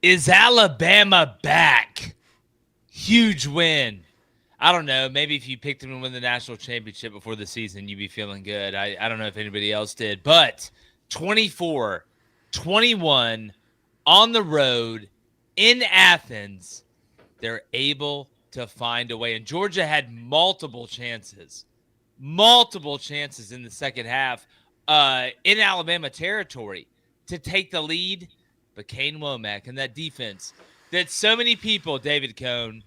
Is Alabama back? Huge win. I don't know. Maybe if you picked them to win the national championship before the season, you'd be feeling good. I don't know if anybody else did. But 24-21 on the road in Athens, they're able to find a way. And Georgia had multiple chances in the second half in Alabama territory to take the lead. But Kane Wommack and that defense that so many people, David Cone,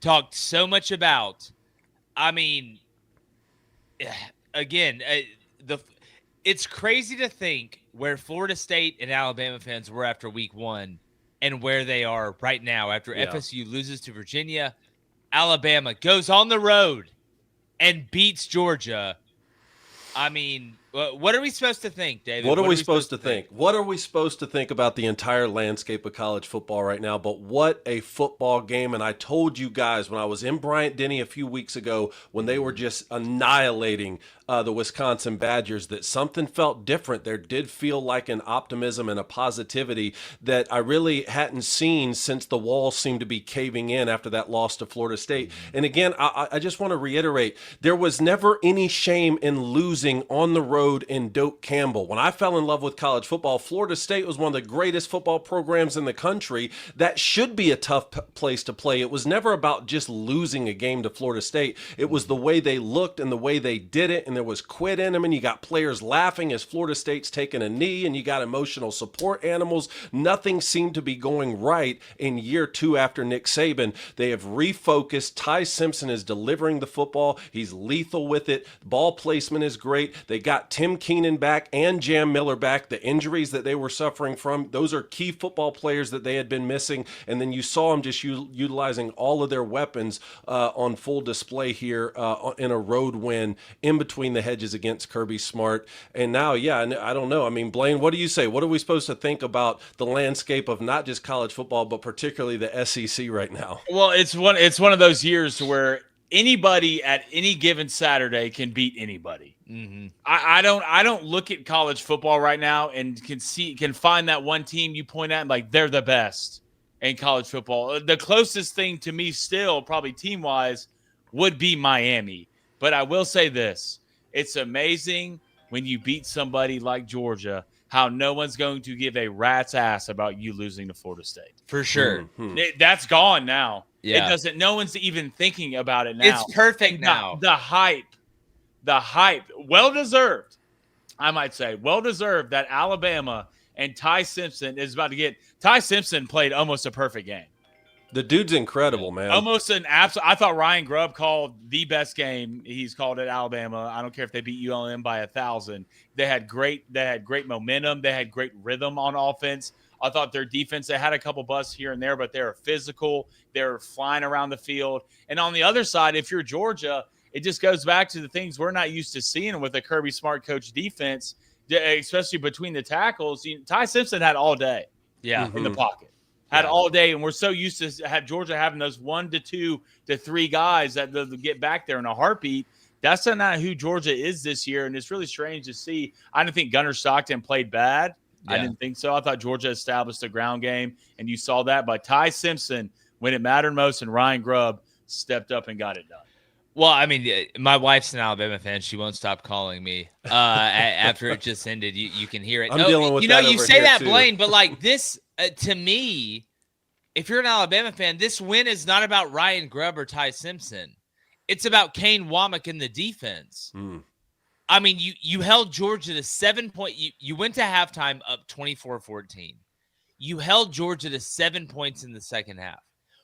talked so much about. I mean, again, it's crazy to think where Florida State and Alabama fans were after week one and where they are right now after FSU loses to Virginia. Alabama goes on the road and beats Georgia. I mean, what are we supposed to think, David? What are we supposed to think? What are we supposed to think about the entire landscape of college football right now? But what a football game. And I told you guys when I was in Bryant-Denny a few weeks ago when they were just annihilating the Wisconsin Badgers that something felt different. There did feel like an optimism and a positivity that I really hadn't seen since the walls seemed to be caving in after that loss to Florida State. And again, I just want to reiterate, there was never any shame in losing on the road in Doak Campbell. When I fell in love with college football, Florida State was one of the greatest football programs in the country. That should be a tough place to play. It was never about just losing a game to Florida State. It was the way they looked and the way they did it, and there was quit in them, and you got players laughing as Florida State's taking a knee, and you got emotional support animals. Nothing seemed to be going right in year two after Nick Saban. They have refocused. Ty Simpson is delivering the football. He's lethal with it. Ball placement is great. They got Tim Keenan back and Jam Miller back. The injuries that they were suffering from, those are key football players that they had been missing, and then you saw them just utilizing all of their weapons on full display here in a road win in between the hedges against Kirby Smart. And now, I don't know. I mean, Blaine, what do you say? What are we supposed to think about the landscape of not just college football, but particularly the SEC right now? Well, it's one of those years where anybody at any given Saturday can beat anybody. Mm-hmm. I don't look at college football right now and can find that one team you point at and like they're the best in college football. The closest thing to me still, probably team-wise, would be Miami. But I will say this. It's amazing when you beat somebody like Georgia, how no one's going to give a rat's ass about you losing to Florida State. For sure. Mm-hmm. That's gone now. Yeah. It doesn't. No one's even thinking about it now. It's perfect now. The hype, well-deserved, I might say, well-deserved that Alabama and Ty Simpson is about to get. Ty Simpson played almost a perfect game. The dude's incredible, man. Almost an absolute. I thought Ryan Grubb called the best game he's called at Alabama. I don't care if they beat ULM by 1,000. They had great momentum. They had great rhythm on offense. I thought their defense, they had a couple busts here and there, but they were physical. They were flying around the field. And on the other side, if you're Georgia, it just goes back to the things we're not used to seeing with a Kirby Smart coach defense, especially between the tackles. Ty Simpson had all day in the pocket. Had all day, and we're so used to have Georgia having those 1 to 2 to 3 guys that get back there in a heartbeat. That's not who Georgia is this year, and it's really strange to see. I didn't think Gunnar Stockton played bad. Yeah. I didn't think so. I thought Georgia established a ground game, and you saw that. But Ty Simpson, when it mattered most, and Ryan Grubb stepped up and got it done. Well, I mean, my wife's an Alabama fan. She won't stop calling me after it just ended. You can hear it. I'm dealing with that you over say here that, too. Blaine, but like this, to me, if you're an Alabama fan, this win is not about Ryan Grubb or Ty Simpson. It's about Kane Wommack and the defense. I mean, you held Georgia to 7 point. You went to halftime up 24-14. You held Georgia to 7 points in the second half.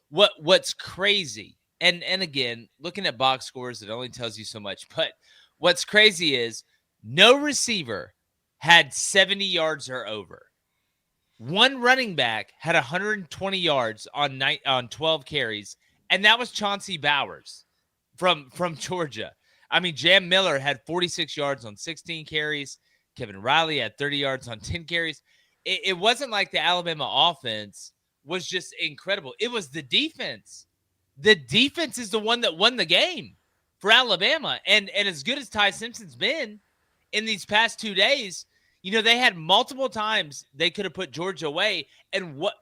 What's crazy, and again, looking at box scores, it only tells you so much. But what's crazy is no receiver had 70 yards or over. One running back had 120 yards on 12 carries, and that was Chauncey Bowers from Georgia. I mean, Jam Miller had 46 yards on 16 carries. Kevin Riley had 30 yards on 10 carries. It wasn't like the Alabama offense was just incredible. It was the defense. The defense is the one that won the game for Alabama. And as good as Ty Simpson's been in these past 2 days, They had multiple times they could have put Georgia away.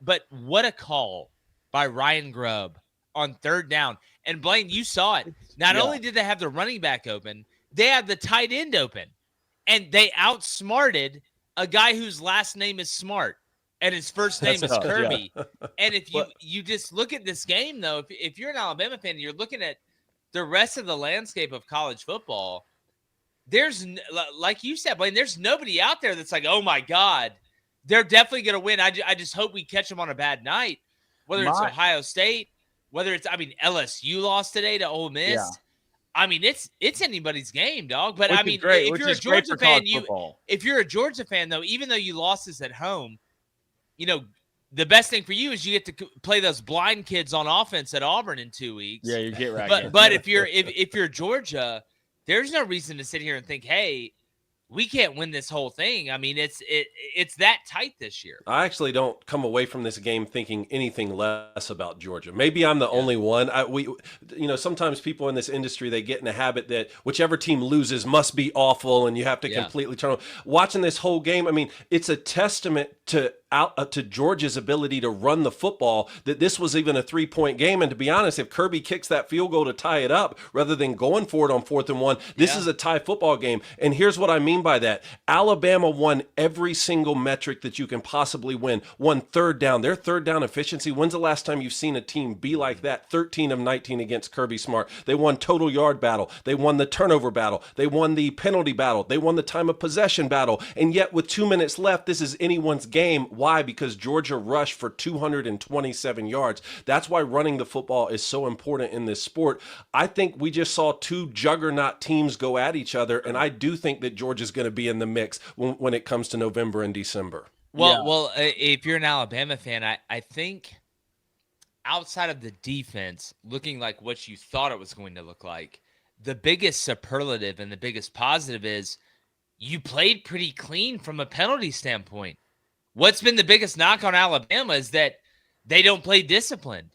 But what a call by Ryan Grubb on third down. And Blaine, you saw it. Not only did they have the running back open, they had the tight end open. And they outsmarted a guy whose last name is Smart and his first name is Kirby. Yeah. And if you just look at this game, though, if you're an Alabama fan, you're looking at the rest of the landscape of college football, there's, like you said, Blaine, there's nobody out there that's like, oh, my God, they're definitely going to win. I just hope we catch them on a bad night, whether it's Ohio State, whether it's, LSU lost today to Ole Miss. Yeah. It's anybody's game, dog. But if you're a Georgia fan, if you're a Georgia fan, though, even though you lost this at home, the best thing for you is you get to play those blind kids on offense at Auburn in 2 weeks. Yeah, you get right. But if you're Georgia, there's no reason to sit here and think, hey, we can't win this whole thing. It's that tight this year. I actually don't come away from this game thinking anything less about Georgia. Maybe I'm the only one. Sometimes people in this industry, they get in a habit that whichever team loses must be awful, and you have to completely turn on. Watching this whole game, it's a testament to Georgia's ability to run the football, that this was even a 3-point game. And to be honest, if Kirby kicks that field goal to tie it up rather than going for it on 4th and 1, this is a tie football game. And here's what I mean by that. Alabama won every single metric that you can possibly win. Won third down. Their third down efficiency, when's the last time you've seen a team be like that? 13 of 19 against Kirby Smart. They won total yard battle. They won the turnover battle. They won the penalty battle. They won the time of possession battle. And yet with 2 minutes left, this is anyone's game. Why? Because Georgia rushed for 227 yards. That's why running the football is so important in this sport. I think we just saw two juggernaut teams go at each other, and I do think that Georgia's going to be in the mix when it comes to November and December. Well, if you're an Alabama fan, I think outside of the defense looking like what you thought it was going to look like, the biggest superlative and the biggest positive is you played pretty clean from a penalty standpoint. What's been the biggest knock on Alabama is that they don't play disciplined.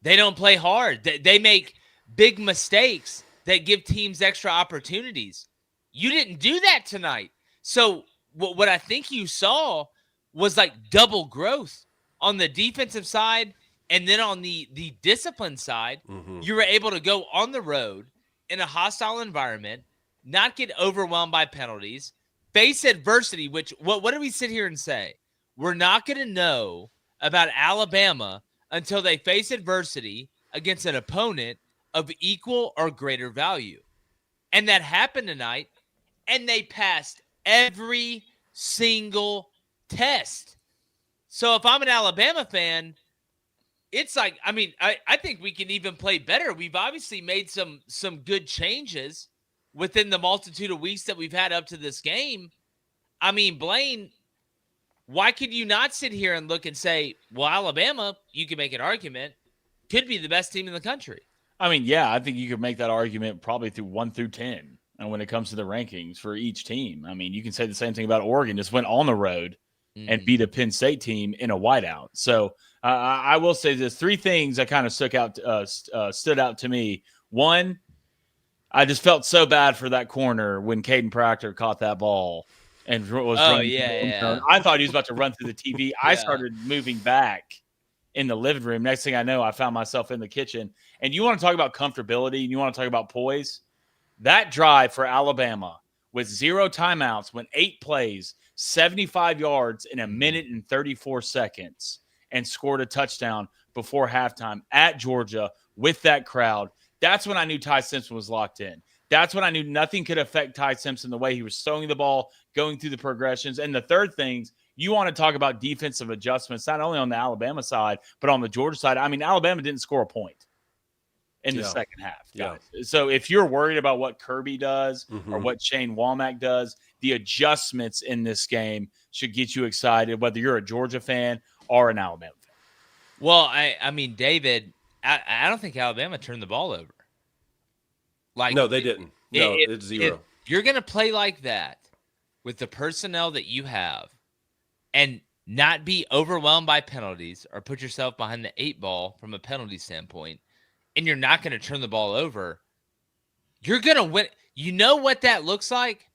They don't play hard. They make big mistakes that give teams extra opportunities. You didn't do that tonight. So what I think you saw was like double growth on the defensive side, and then on the discipline side, you were able to go on the road in a hostile environment, not get overwhelmed by penalties, face adversity, which what do we sit here and say? We're not going to know about Alabama until they face adversity against an opponent of equal or greater value. And that happened tonight, and they passed every single test. So if I'm an Alabama fan, it's like, I think we can even play better. We've obviously made some good changes within the multitude of weeks that we've had up to this game. Blaine, why could you not sit here and look and say, well, Alabama, you can make an argument, could be the best team in the country? I think you could make that argument probably through 1 through 10. And when it comes to the rankings for each team, you can say the same thing about Oregon. Just went on the road and beat a Penn State team in a whiteout. So I will say there's 3 things that kind of stood out to me. One, I just felt so bad for that corner when Caden Proctor caught that ball and was running. I thought he was about to run through the TV. I started moving back in the living room. Next thing I know, I found myself in the kitchen. And you want to talk about comfortability and you want to talk about poise? That drive for Alabama with 0 timeouts, went 8 plays, 75 yards in 1 minute and 34 seconds, and scored a touchdown before halftime at Georgia with that crowd. That's when I knew Ty Simpson was locked in. That's when I knew nothing could affect Ty Simpson, the way he was throwing the ball, going through the progressions. And the third thing, you want to talk about defensive adjustments, not only on the Alabama side, but on the Georgia side. Alabama didn't score a point in the second half, guys. Yeah. So if you're worried about what Kirby does or what Shane Wommack does, the adjustments in this game should get you excited, whether you're a Georgia fan or an Alabama fan. Well, David, I don't think Alabama turned the ball over. No, they didn't. No, it's 0. You're going to play like that with the personnel that you have and not be overwhelmed by penalties or put yourself behind the 8 ball from a penalty standpoint, and you're not going to turn the ball over, you're going to win. You know what that looks like?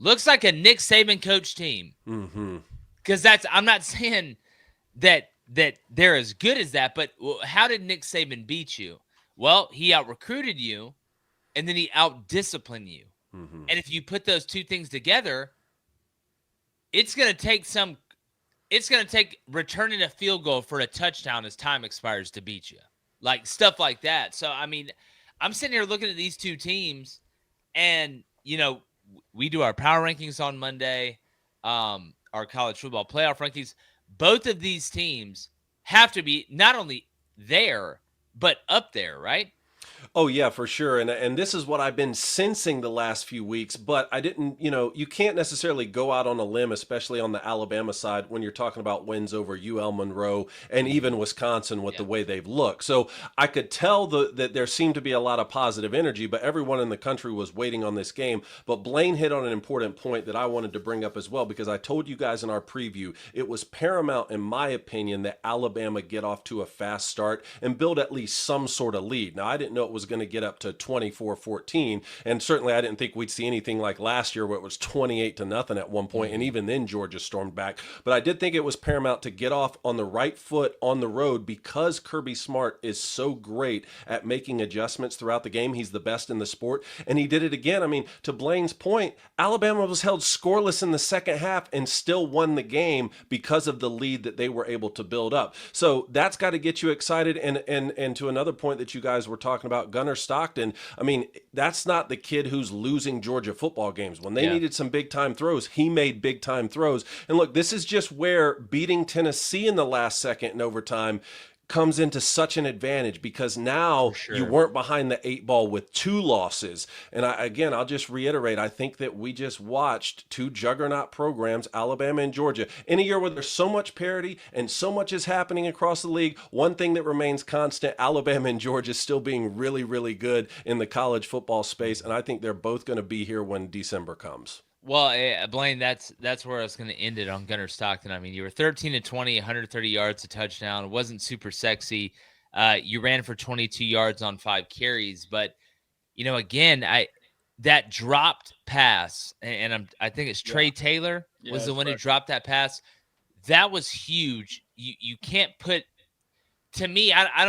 looks like a Nick Saban coach team. Mm-hmm. Because I'm not saying that they're as good as that, but how did Nick Saban beat you? Well, he out-recruited you, and then he out-disciplined you. Mm-hmm. And if you put those two things together, it's going to take returning a field goal for a touchdown as time expires to beat you. Like stuff like that. So, I mean, I'm sitting here looking at these two teams, and, we do our power rankings on Monday, our college football playoff rankings. Both of these teams have to be not only there, but up there, right? Oh yeah, for sure. And this is what I've been sensing the last few weeks, but I didn't, you can't necessarily go out on a limb, especially on the Alabama side when you're talking about wins over UL Monroe and even Wisconsin with the way they've looked. So I could tell that there seemed to be a lot of positive energy, but everyone in the country was waiting on this game. But Blaine hit on an important point that I wanted to bring up as well, because I told you guys in our preview, it was paramount, in my opinion, that Alabama get off to a fast start and build at least some sort of lead. Now, I didn't know it was going to get up to 24-14, and certainly I didn't think we'd see anything like last year where it was 28-0 at one point, and even then Georgia stormed back. But I did think it was paramount to get off on the right foot on the road, because Kirby Smart is so great at making adjustments throughout the game. He's the best in the sport, and he did it again. I mean, to Blaine's point, Alabama was held scoreless in the second half and still won the game because of the lead that they were able to build up. So that's got to get you excited. And to another point that you guys were talking about, Gunnar Stockton, I mean, that's not the kid who's losing Georgia football games. When they needed some big-time throws, he made big-time throws. And look, this is just where beating Tennessee in the last second in overtime comes into such an advantage, because now you weren't behind the 8 ball with 2 losses. And I'll just reiterate, I think that we just watched 2 juggernaut programs, Alabama and Georgia. In a year where there's so much parity and so much is happening across the league, one thing that remains constant, Alabama and Georgia still being really, really good in the college football space. And I think they're both going to be here when December comes. Well, Blaine, that's where I was going to end it on Gunnar Stockton. I mean, you were 13-20, 130 yards, a touchdown. It wasn't super sexy. You ran for 22 yards on 5 carries, but again, that dropped pass, and I think it's Trey Taylor was the one who dropped that pass. That was huge. You can't put. To me, I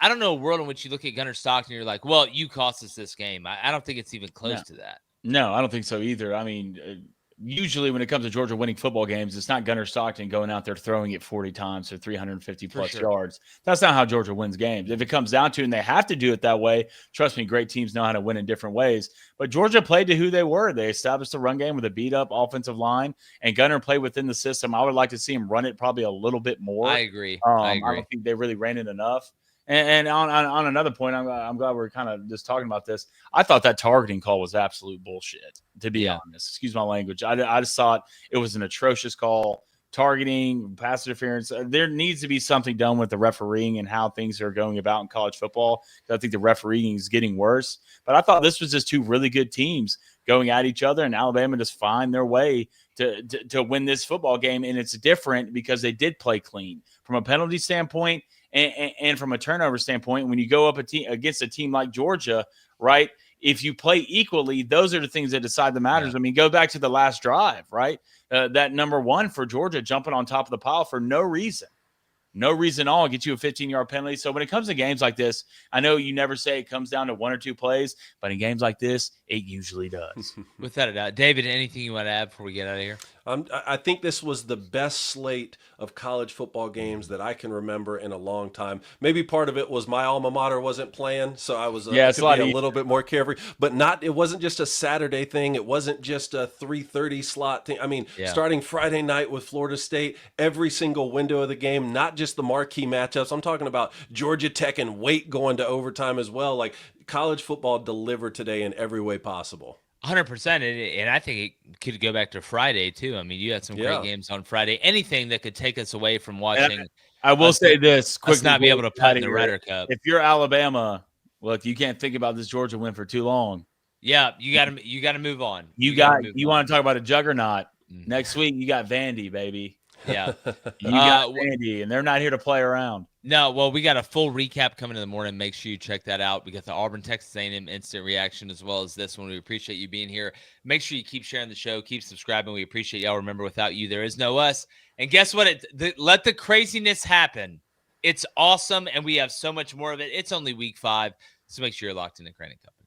don't know a world in which you look at Gunnar Stockton and you're like, well, you cost us this game. I don't think it's even close to that. No, I don't think so either. I mean, usually when it comes to Georgia winning football games, it's not Gunnar Stockton going out there throwing it 40 times or 350-plus yards. That's not how Georgia wins games. If it comes down to it and they have to do it that way, trust me, great teams know how to win in different ways. But Georgia played to who they were. They established a run game with a beat-up offensive line, and Gunnar played within the system. I would like to see him run it probably a little bit more. I agree. I don't think they really ran it enough. And on another point, I'm glad we're kind of just talking about this. I thought that targeting call was absolute bullshit, to be honest. Excuse my language. I just thought it was an atrocious call. Targeting, pass interference. There needs to be something done with the refereeing and how things are going about in college football. I think the refereeing is getting worse. But I thought this was just 2 really good teams going at each other, and Alabama just find their way to win this football game. And it's different because they did play clean from a penalty standpoint. And from a turnover standpoint, when you go up against a team like Georgia, right, if you play equally, those are the things that decide the matters. I mean, go back to the last drive, right? That number 1 for Georgia jumping on top of the pile for no reason. No reason at all, get you a 15-yard penalty. So when it comes to games like this, I know you never say it comes down to 1 or 2 plays, but in games like this, it usually does. Without a doubt. David, anything you want to add before we get out of here? I think this was the best slate of college football games that I can remember in a long time. Maybe part of it was my alma mater wasn't playing, so I was a little bit more carefree. But it wasn't just a Saturday thing. It wasn't just a 3:30 slot thing. I mean, starting Friday night with Florida State, every single window of the game, not just the marquee matchups. I'm talking about Georgia Tech and Wake going to overtime as well. Like, college football delivered today in every way possible. 100%, and I think it could go back to Friday too. I mean, you had some great games on Friday. Anything that could take us away from watching. I will say this quickly: not be able to putt in the Ryder Cup. If you're Alabama, look, you can't think about this Georgia win for too long. Yeah, you got to move on. You want to talk about a juggernaut? Next week you got Vandy, baby. Yeah. You got Andy, and they're not here to play around. No, well, we got a full recap coming in the morning. Make sure you check that out. We got the Auburn Texas A&M instant reaction as well as this one. We appreciate you being here. Make sure you keep sharing the show, keep subscribing. We appreciate y'all. Remember, without you, there is no us. And guess what? Let the craziness happen. It's awesome, and we have so much more of it. It's only week 5, so make sure you're locked in to Crain & Company.